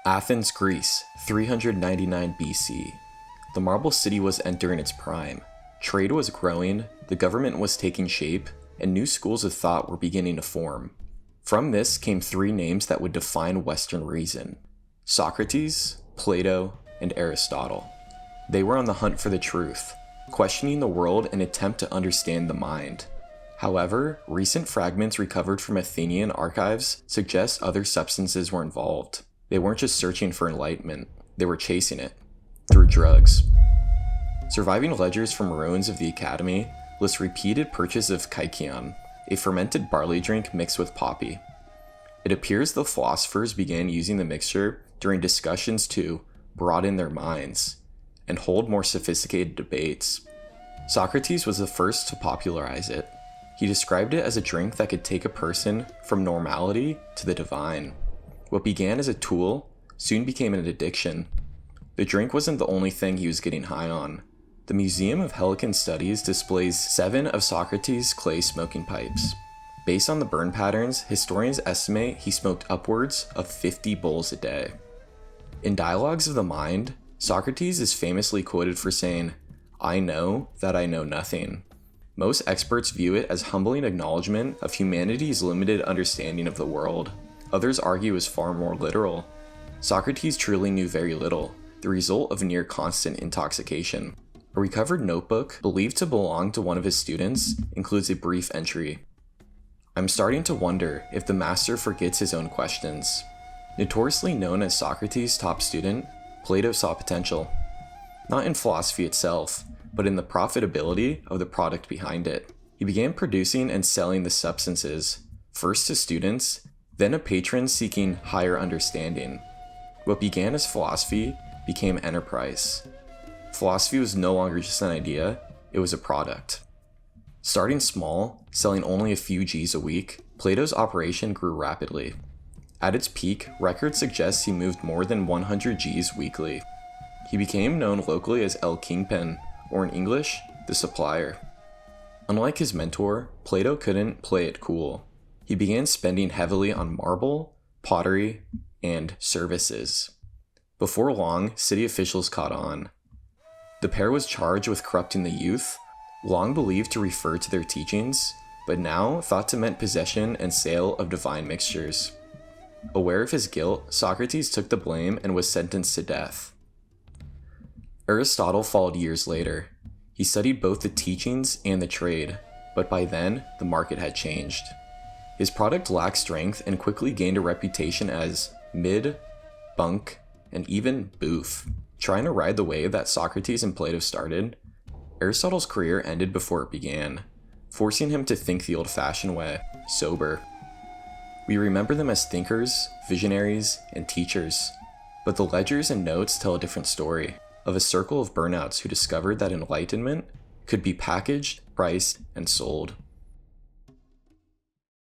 Athens, Greece, 399 BC. The marble city was entering its prime. Trade was growing, the government was taking shape, and new schools of thought were beginning to form. From this came three names that would define Western reason: Socrates, Plato, and Aristotle. They were on the hunt for the truth, questioning the world in an attempt to understand the mind. However, recent fragments recovered from Athenian archives suggest other substances were involved. They weren't just searching for enlightenment, they were chasing it through drugs. Surviving ledgers from ruins of the academy list repeated purchase of kykeon, a fermented barley drink mixed with poppy. It appears the philosophers began using the mixture during discussions to broaden their minds and hold more sophisticated debates. Socrates was the first to popularize it. He described it as a drink that could take a person from normality to the divine. What began as a tool soon became an addiction. The drink wasn't the only thing he was getting high on. The Museum of Helicon Studies displays 7 of Socrates' clay smoking pipes. Based on the burn patterns, historians estimate he smoked upwards of 50 bowls a day. In Dialogues of the Mind, Socrates is famously quoted for saying, "I know that I know nothing." Most experts view it as humbling acknowledgement of humanity's limited understanding of the world. Others argue it was far more literal. Socrates truly knew very little, the result of near constant intoxication. A recovered notebook, believed to belong to one of his students, includes a brief entry. "I'm starting to wonder if the master forgets his own questions." Notoriously known as Socrates' top student, Plato saw potential. Not in philosophy itself, but in the profitability of the product behind it. He began producing and selling the substances, first to students, then to patrons seeking higher understanding. What began as philosophy became enterprise. Philosophy was no longer just an idea, it was a product. Starting small, selling only a few G's a week, Plato's operation grew rapidly. At its peak, records suggest he moved more than 100 G's weekly. He became known locally as El Kingpin, or in English, the supplier. Unlike his mentor, Plato couldn't play it cool. He began spending heavily on marble, pottery, and services. Before long, city officials caught on. The pair was charged with corrupting the youth, long believed to refer to their teachings, but now thought to mean possession and sale of divine mixtures. Aware of his guilt, Socrates took the blame and was sentenced to death. Aristotle followed years later. He studied both the teachings and the trade, but by then, the market had changed. His product lacked strength and quickly gained a reputation as mid, bunk, and even boof. Trying to ride the wave that Socrates and Plato started, Aristotle's career ended before it began, forcing him to think the old-fashioned way, sober. We remember them as thinkers, visionaries, and teachers, but the ledgers and notes tell a different story, of a circle of burnouts who discovered that enlightenment could be packaged, priced, and sold.